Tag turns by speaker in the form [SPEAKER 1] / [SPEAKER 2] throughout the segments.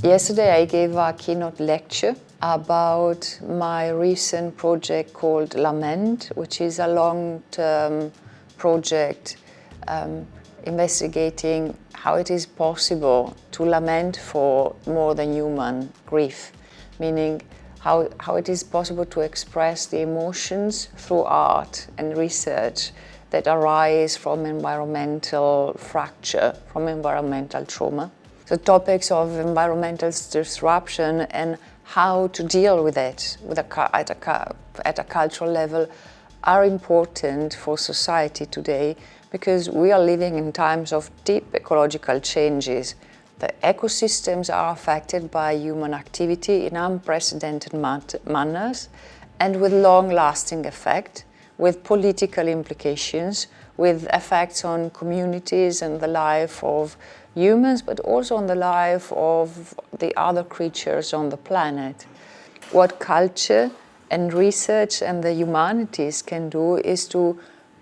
[SPEAKER 1] Yesterday I gave a keynote lecture about my recent project called Lament, which is a long-term project investigating how it is possible to lament for more than human grief, meaning how it is possible to express the emotions through art and research that arise from environmental fracture, from environmental trauma. The topics of environmental disruption and how to deal with it at a cultural level are important for society today, because we are living in times of deep ecological changes. The ecosystems are affected by human activity in unprecedented manners and with long-lasting effect, with political implications, with effects on communities and the life of humans, but also on the life of the other creatures on the planet. What culture and research and the humanities can do is to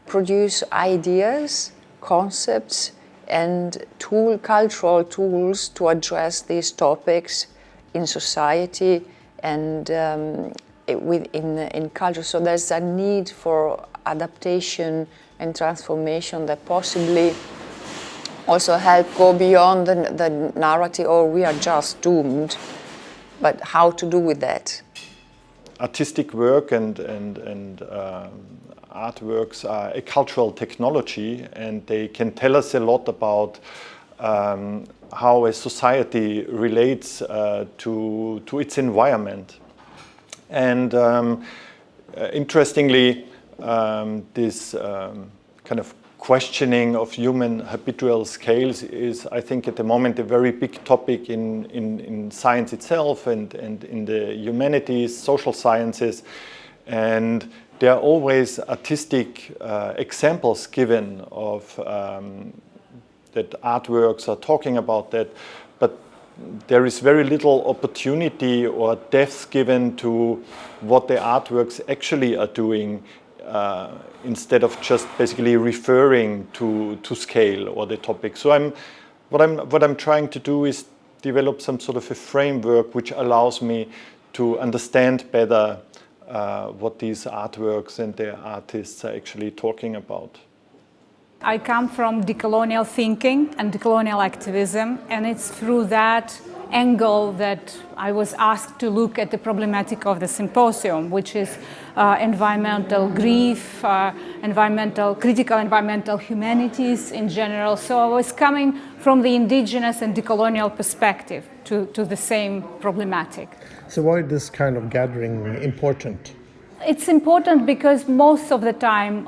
[SPEAKER 1] produce ideas, concepts, and cultural tools to address these topics in society and in culture. So there's a need for adaptation and transformation that possibly also help go beyond the narrative, or we are just doomed, but how to do with that.
[SPEAKER 2] Artistic work and artworks are a cultural technology, and they can tell us a lot about how a society relates to its environment. And interestingly, this kind of questioning of human habitual scales is, I think, at the moment a very big topic in science itself and in the humanities, social sciences. And there are always artistic examples given of that artworks are talking about that, but there is very little opportunity or depth given to what the artworks actually are doing, instead of just basically referring to scale or the topic. So what I'm trying to do is develop some sort of a framework which allows me to understand better what these artworks and their artists are actually talking about.
[SPEAKER 3] I come from decolonial thinking and decolonial activism, and it's through that angle that I was asked to look at the problematic of the symposium, which is environmental grief, critical environmental humanities in general. So I was coming from the indigenous and decolonial perspective to the same problematic.
[SPEAKER 4] So why is this kind of gathering important?
[SPEAKER 3] It's important because most of the time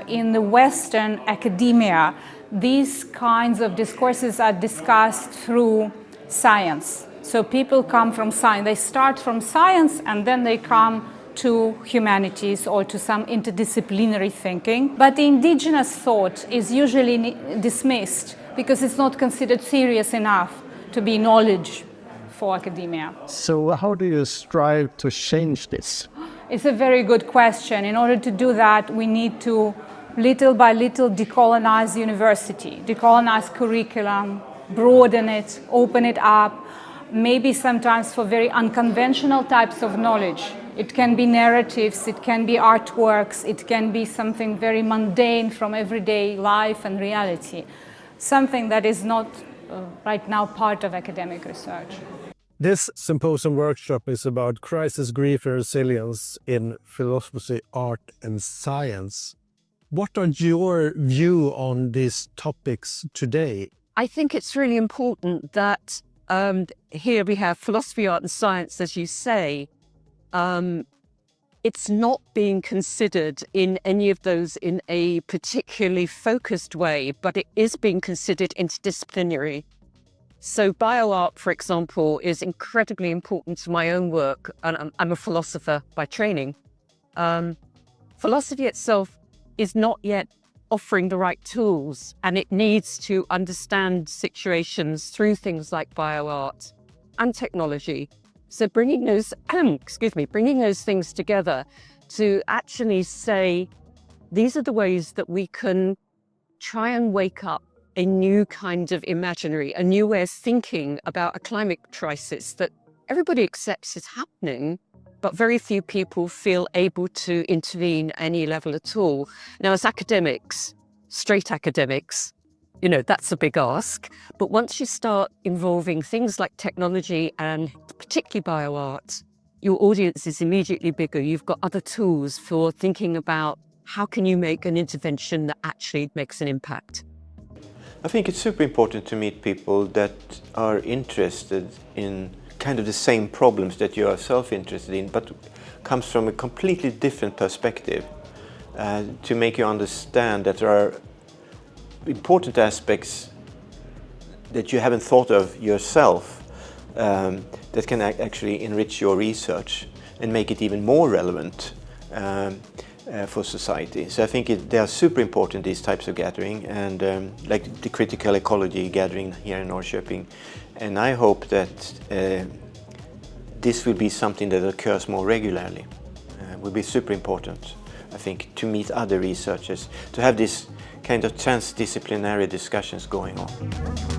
[SPEAKER 3] in the Western academia, these kinds of discourses are discussed through science. So people come from science, they start from science and then they come to humanities or to some interdisciplinary thinking. But the indigenous thought is usually dismissed because it's not considered serious enough to be knowledge for academia.
[SPEAKER 4] So how do you strive to change this?
[SPEAKER 3] It's a very good question. In order to do that, we need to little by little decolonize university, decolonize curriculum, broaden it, open it up, maybe sometimes for very unconventional types of knowledge. It can be narratives, it can be artworks, it can be something very mundane from everyday life and reality, something that is not right now part of academic research.
[SPEAKER 4] This symposium workshop is about crisis, grief and resilience in philosophy, art and science. What are your view on these topics today?
[SPEAKER 5] I think it's really important that here we have philosophy, art and science, as you say. It's not being considered in any of those in a particularly focused way, but it is being considered interdisciplinary. So bioart, for example, is incredibly important to my own work, and I'm a philosopher by training. Philosophy itself is not yet offering the right tools, and it needs to understand situations through things like bioart and technology. So bringing those, bringing those things together to actually say, these are the ways that we can try and wake up a new kind of imaginary, a new way of thinking about a climate crisis that everybody accepts is happening, but very few people feel able to intervene at any level at all. Now, as academics, straight academics, that's a big ask. But once you start involving things like technology and particularly bioart, your audience is immediately bigger. You've got other tools for thinking about how can you make an intervention that actually makes an impact.
[SPEAKER 6] I think it's super important to meet people that are interested in kind of the same problems that you are self-interested in, but comes from a completely different perspective, to make you understand that there are important aspects that you haven't thought of yourself, that can actually enrich your research and make it even more relevant for society. So I think they are super important, these types of gathering, and like the critical ecology gathering here in Norrköping. And I hope that this will be something that occurs more regularly. It will be super important, I think, to meet other researchers, to have this kind of transdisciplinary discussions going on.